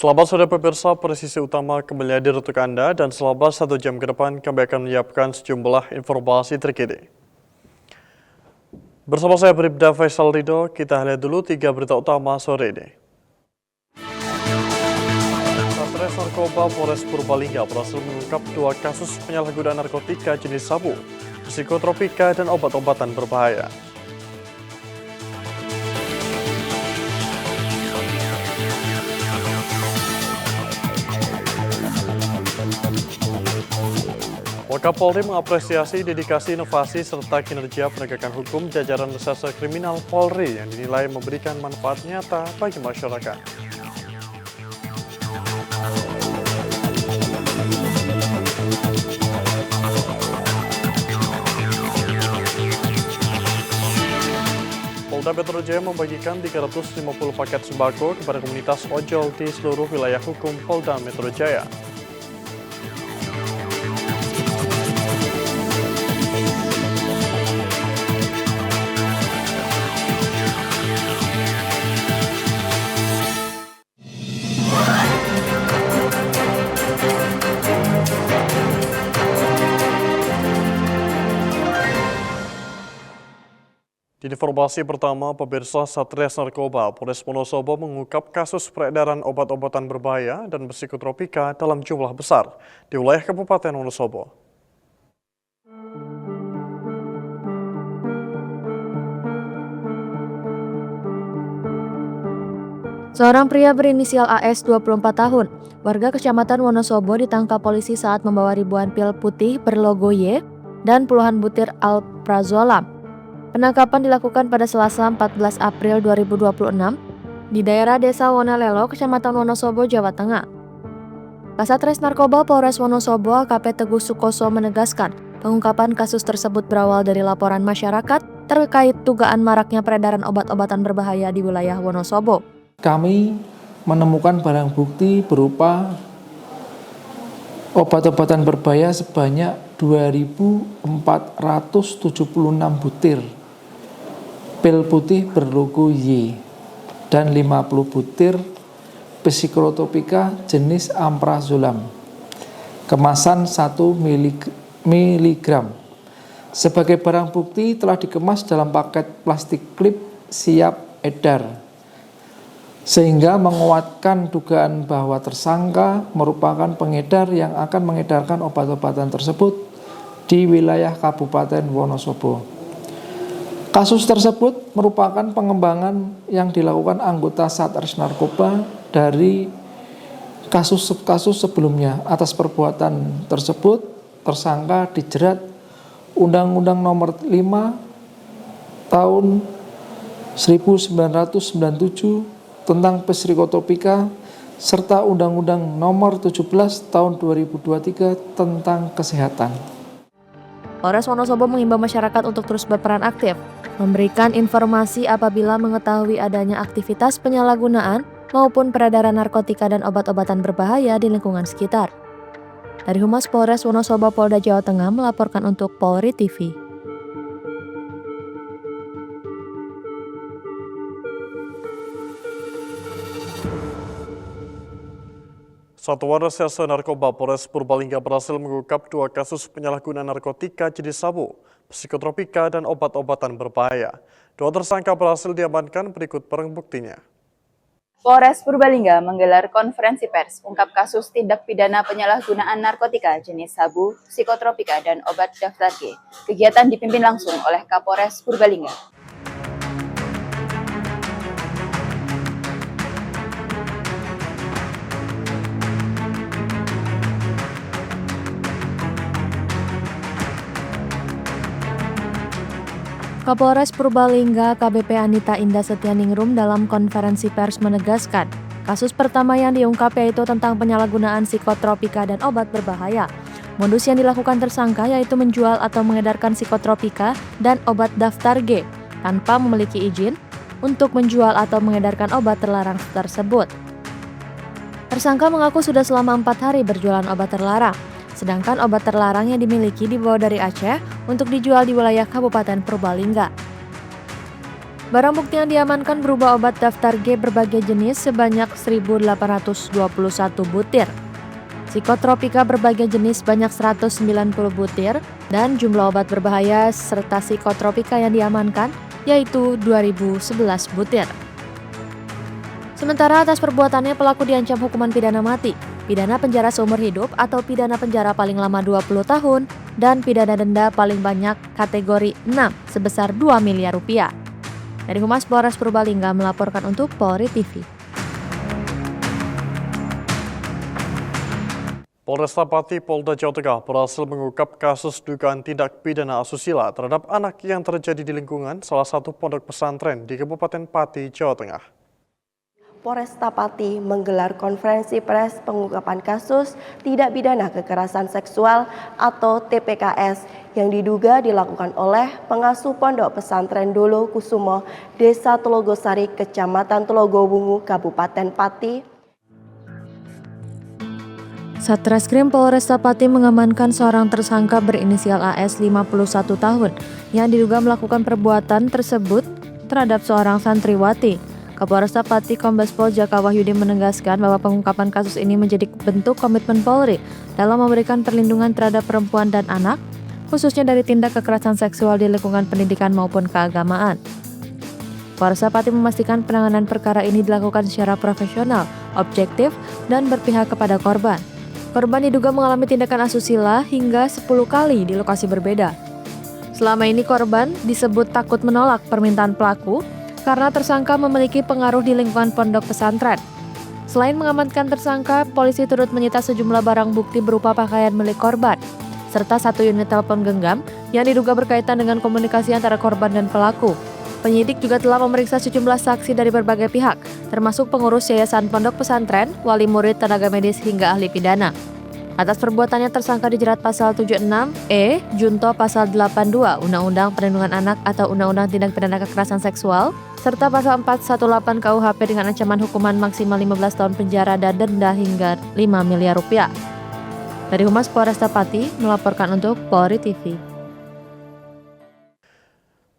Selamat sore pemirsa, presisi utama kembali hadir untuk Anda dan selama 1 jam ke depan kami akan menyiapkan sejumlah informasi terkini. Bersama saya Bribda Faisal Rido, kita lihat dulu 3 berita utama sore ini. Satres Narkoba Polres Purbalingga berhasil mengungkap 2 kasus penyalahgunaan narkotika jenis sabu, psikotropika, dan obat-obatan berbahaya. Wakapolri mengapresiasi dedikasi inovasi serta kinerja penegakan hukum jajaran reserse kriminal Polri yang dinilai memberikan manfaat nyata bagi masyarakat. Polda Metro Jaya membagikan 350 paket sembako kepada komunitas ojol di seluruh wilayah hukum Polda Metro Jaya. Di informasi pertama, pemirsa Satres Narkoba Polres Wonosobo mengungkap kasus peredaran obat-obatan berbahaya dan psikotropika dalam jumlah besar di wilayah Kabupaten Wonosobo. Seorang pria berinisial AS 24 tahun, warga Kecamatan Wonosobo ditangkap polisi saat membawa ribuan pil putih berlogo Y dan puluhan butir alprazolam. Penangkapan dilakukan pada Selasa 14 April 2026 di daerah Desa Wonalelo, Kecamatan Wonosobo, Jawa Tengah. Kasatres Narkoba Polres Wonosobo AKP Teguh Sukoso menegaskan pengungkapan kasus tersebut berawal dari laporan masyarakat terkait dugaan maraknya peredaran obat-obatan berbahaya di wilayah Wonosobo. Kami menemukan barang bukti berupa obat-obatan berbahaya sebanyak 2.476 butir pil putih berlogo Y dan 50 butir psikotropika jenis alprazolam kemasan 1 mg. Sebagai barang bukti telah dikemas dalam paket plastik klip siap edar, sehingga menguatkan dugaan bahwa tersangka merupakan pengedar yang akan mengedarkan obat-obatan tersebut di wilayah Kabupaten Wonosobo. Kasus tersebut merupakan pengembangan yang dilakukan anggota Satres Narkoba dari kasus-kasus sebelumnya. Atas perbuatan tersebut, tersangka dijerat Undang-Undang Nomor 5 Tahun 1997 tentang psikotropika serta Undang-Undang Nomor 17 Tahun 2023 tentang kesehatan. Polres Wonosobo mengimbau masyarakat untuk terus berperan aktif, memberikan informasi apabila mengetahui adanya aktivitas penyalahgunaan maupun peredaran narkotika dan obat-obatan berbahaya di lingkungan sekitar. Dari Humas Polres Wonosobo Polda Jawa Tengah melaporkan untuk Polri TV. Satuan Reserse Narkoba Polres Purbalingga berhasil mengungkap 2 kasus penyalahgunaan narkotika jenis sabu, psikotropika, dan obat-obatan berbahaya. 2 tersangka berhasil diamankan, berikut barang buktinya. Polres Purbalingga menggelar konferensi pers ungkap kasus tindak pidana penyalahgunaan narkotika jenis sabu, psikotropika, dan obat daftar G. Kegiatan dipimpin langsung oleh Kapolres Purbalingga. Kapolres Purbalingga KBP Anita Indah Setyaningrum dalam konferensi pers menegaskan, kasus pertama yang diungkap yaitu tentang penyalahgunaan psikotropika dan obat berbahaya. Modus yang dilakukan tersangka yaitu menjual atau mengedarkan psikotropika dan obat daftar G tanpa memiliki izin untuk menjual atau mengedarkan obat terlarang tersebut. Tersangka mengaku sudah selama 4 hari berjualan obat terlarang. Sedangkan obat terlarang yang dimiliki dibawa dari Aceh untuk dijual di wilayah Kabupaten Purbalingga. Barang bukti yang diamankan berupa obat daftar G berbagai jenis sebanyak 1.821 butir, psikotropika berbagai jenis sebanyak 190 butir, dan jumlah obat berbahaya serta psikotropika yang diamankan yaitu 2.011 butir. Sementara atas perbuatannya pelaku diancam hukuman pidana mati, pidana penjara seumur hidup atau pidana penjara paling lama 20 tahun, dan pidana denda paling banyak kategori 6 sebesar 2 miliar rupiah. Dari Humas Polres Purbalingga melaporkan untuk Polri TV. Polresta Pati, Polda Jawa Tengah berhasil mengungkap kasus dugaan tindak pidana asusila terhadap anak yang terjadi di lingkungan salah satu pondok pesantren di Kabupaten Pati, Jawa Tengah. Polresta Pati menggelar konferensi pers pengungkapan kasus tindak pidana kekerasan seksual atau TPKS yang diduga dilakukan oleh pengasuh pondok pesantren Dolo Kusumo, Desa Telogosari, Kecamatan Telogowungu, Kabupaten Pati. Satreskrim Polresta Pati mengamankan seorang tersangka berinisial AS 51 tahun yang diduga melakukan perbuatan tersebut terhadap seorang santriwati. Kapolresta Pati Kombes Pol Jaka Wahyudi menegaskan bahwa pengungkapan kasus ini menjadi bentuk komitmen Polri dalam memberikan perlindungan terhadap perempuan dan anak, khususnya dari tindak kekerasan seksual di lingkungan pendidikan maupun keagamaan. Polresta Pati memastikan penanganan perkara ini dilakukan secara profesional, objektif, dan berpihak kepada korban. Korban diduga mengalami tindakan asusila hingga 10 kali di lokasi berbeda. Selama ini korban disebut takut menolak permintaan pelaku karena tersangka memiliki pengaruh di lingkungan pondok pesantren. Selain mengamankan tersangka, polisi turut menyita sejumlah barang bukti berupa pakaian milik korban, serta 1 unit telepon genggam yang diduga berkaitan dengan komunikasi antara korban dan pelaku. Penyidik juga telah memeriksa sejumlah saksi dari berbagai pihak, termasuk pengurus yayasan pondok pesantren, wali murid, tenaga medis, hingga ahli pidana. Atas perbuatannya tersangka dijerat pasal 76E, junto pasal 82 Undang-Undang Perlindungan Anak atau Undang-Undang Tindak Pidana Kekerasan Seksual, serta pasal 418 KUHP dengan ancaman hukuman maksimal 15 tahun penjara dan denda hingga 5 miliar rupiah. Dari Humas Polresta Pati melaporkan untuk Polri TV.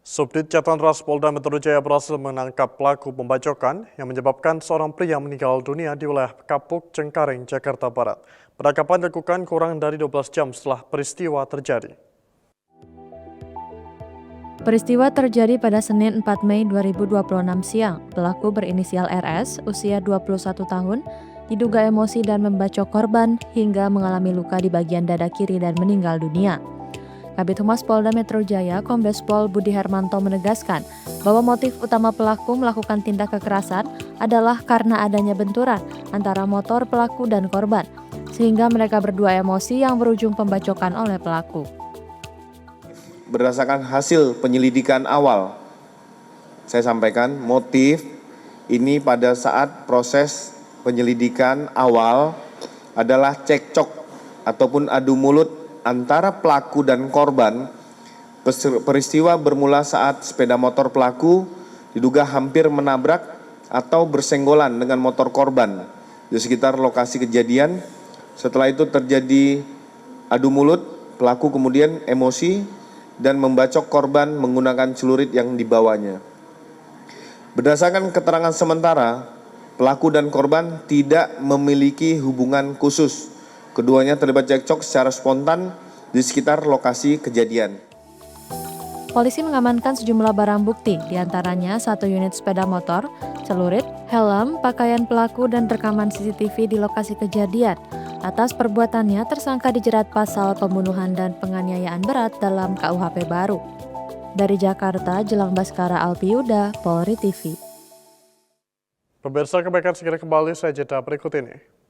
Subdit Jatan Ras Polda Metro Jaya berhasil menangkap pelaku pembacokan yang menyebabkan seorang pria meninggal dunia di wilayah Kapuk, Cengkareng, Jakarta Barat. Penangkapan dilakukan kurang dari 12 jam setelah peristiwa terjadi. Peristiwa terjadi pada Senin 4 Mei 2026 siang. Pelaku berinisial RS, usia 21 tahun, diduga emosi dan membacok korban hingga mengalami luka di bagian dada kiri dan meninggal dunia. Kabid Humas Polda Metro Jaya, Kombes Pol Budi Hermanto menegaskan bahwa motif utama pelaku melakukan tindak kekerasan adalah karena adanya benturan antara motor pelaku dan korban, sehingga mereka berdua emosi yang berujung pembacokan oleh pelaku. Berdasarkan hasil penyelidikan awal, saya sampaikan motif ini pada saat proses penyelidikan awal adalah cekcok ataupun adu mulut antara pelaku dan korban. Peristiwa bermula saat sepeda motor pelaku diduga hampir menabrak atau bersenggolan dengan motor korban di sekitar lokasi kejadian. Setelah itu terjadi adu mulut, pelaku kemudian emosi dan membacok korban menggunakan celurit yang dibawanya. Berdasarkan keterangan sementara, pelaku dan korban tidak memiliki hubungan khusus. Keduanya terlibat cekcok secara spontan di sekitar lokasi kejadian. Polisi mengamankan sejumlah barang bukti, diantaranya 1 unit sepeda motor, celurit, helm, pakaian pelaku, dan rekaman CCTV di lokasi kejadian. Atas perbuatannya, tersangka dijerat pasal pembunuhan dan penganiayaan berat dalam KUHP baru. Dari Jakarta, Jelang Baskara Alpiuda, Polri TV. Pemirsa, kebaikan segera kembali, saya jeda berikut ini.